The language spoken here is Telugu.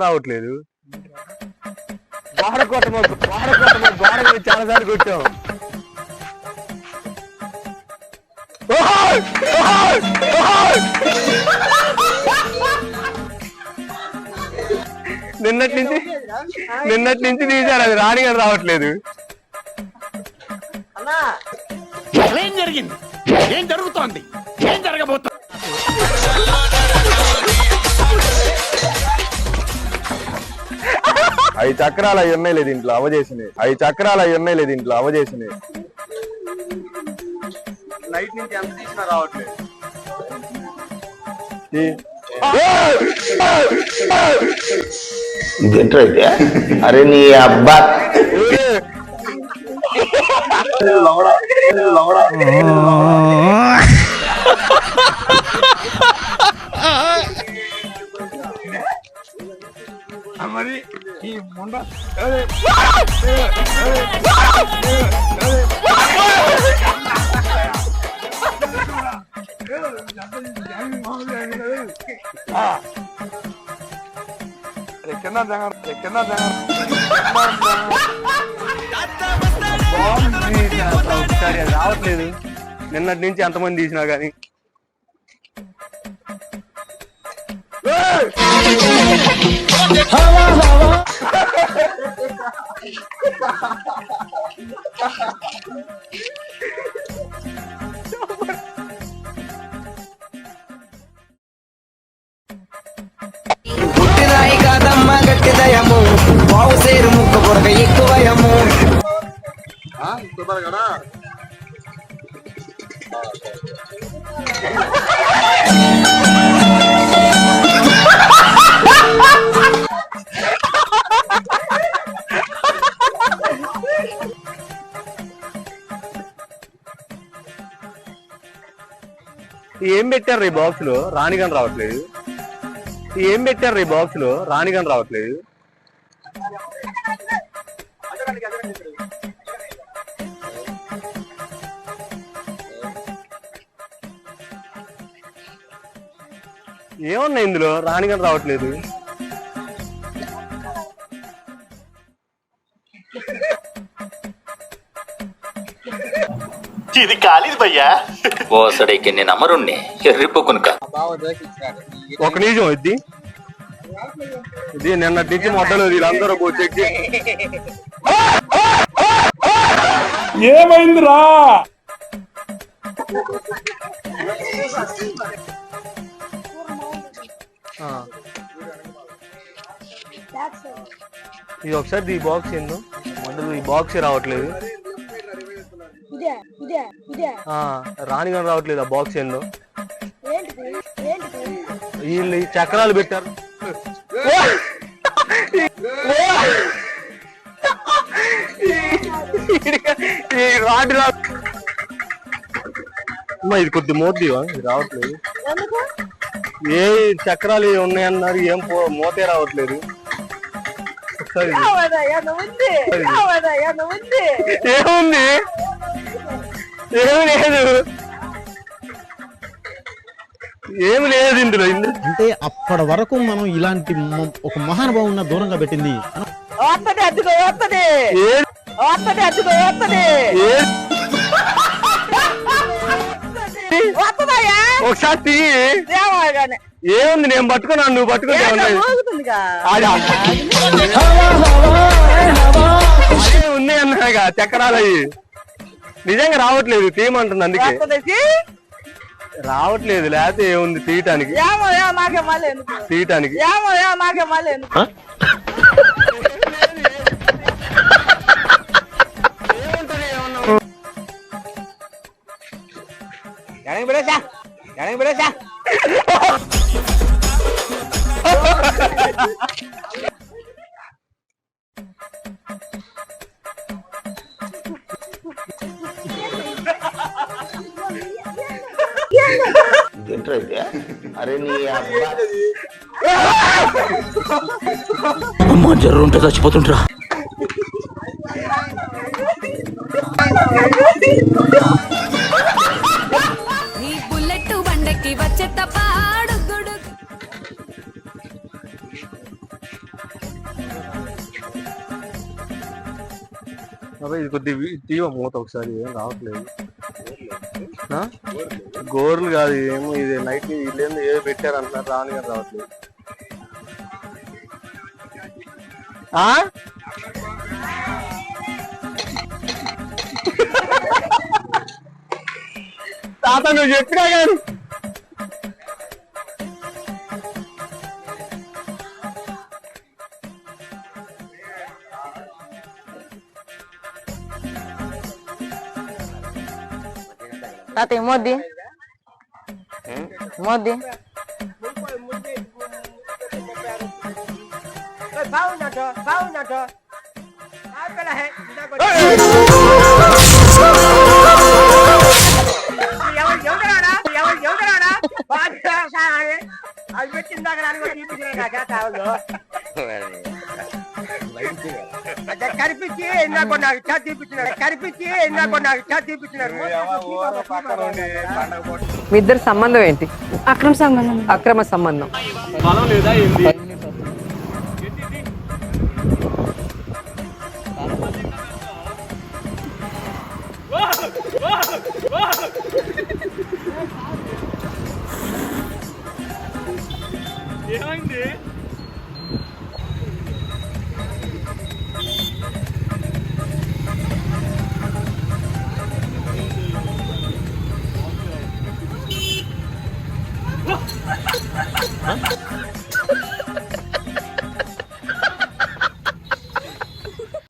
రావట్లేదు. గోడ చాలా సార్లు కొట్టాం. నిన్నటి నుంచి తీశారు, అది రాణి గారు రావట్లేదు. ఏం జరిగింది? ఏం జరుగుతోంది? ఏం జరగబోతోంది? 5 చక్రాలు అవి ఉన్నాయి లేదు ఇంట్లో అవజేసినాయి. 5 చక్రాలు అవి ఉన్నాయి లేదు ఇంట్లో అవజేసినాయి. నైట్ నుంచి ఎంత తీసినా రావట్లేదు. ఇదేంటైతే? అరే నీ అబ్బా మరి ఈ ముండ రావట్లేదు. నిన్నటి నుంచి ఎంతమంది తీసినా గానీ పుట్టినాయి కాదమ్మ గట్టి దయము, బావు సేరు ముక్క కొరక ఎక్కువయము. ఏం పెట్టారు ఈ బాక్స్ లో? రాణిగాని రావట్లేదు. ఏం పెట్టారు ఈ బాక్స్ లో? రాణిగాని రావట్లేదు. ఏమున్నాయి ఇందులో? రాణిగాని రావట్లేదు. ఇది కాలేదు భయ్యా. ఓసడికి నేను అమరుణ్ణి ఎర్రిపోకునుక. ఒక నిజం ఇది నిన్నటి నుంచి మొదలు వీళ్ళందరూ చెక్ ఏమైందిరా? ఇది ఒకసారి ఈ బాక్స్ ఏందో మొదలు ఈ బాక్స్ రావట్లేదు. రాణిగాని రావట్లేదు. ఆ బాక్స్ ఏందో వీళ్ళు ఈ చక్రాలు పెట్టారు. ఇది కొద్ది మోతీ రావట్లేదు. ఏ చక్రాలు ఉన్నాయన్నారు, ఏం మోతే రావట్లేదు. ఏముంది? ఏమి లేదు ఇందులో. అంటే అప్పటి వరకు మనం ఇలాంటి ఒక మహానుభావున్న దూరంగా పెట్టింది. ఒకసారి ఏముంది? నేను పట్టుకున్నాను, నువ్వు పట్టుకున్నా. ఉన్నాయి అన్నాగా చక్రాలు. అవి నిజంగా రావట్లేదు, తీయమంటుంది. అందుకే రావట్లేదు. లేకపోతే ఏముంది తీయటానికి? తీయటానికి ఇదేంటైతే? అరే నీ అబ్బా అమ్మ జర్రు ఉంటే చచ్చిపోతుంటరా. నీ బుల్లెట్ బండకి వచ్చే తప్ప అబ్బాయి ఇది కొద్ది తీవ మూత ఒకసారి ఏం రావట్లేదు. ఆ? గోర్లు కాదు ఏమో ఇది నైట్ వీళ్ళు ఏదో పెట్టారు అంటున్నారు రాని కానీ రావట్లేదు. తాత నువ్వు చెప్పినా కానీ తాతయ్య మోద్ది మోద్ది కనిపించి నాకు కనిపించి నాకు చూపించినారు. మీ ఇద్దరు సంబంధం ఏంటి? అక్రమ సంబంధం. అక్రమ సంబంధం.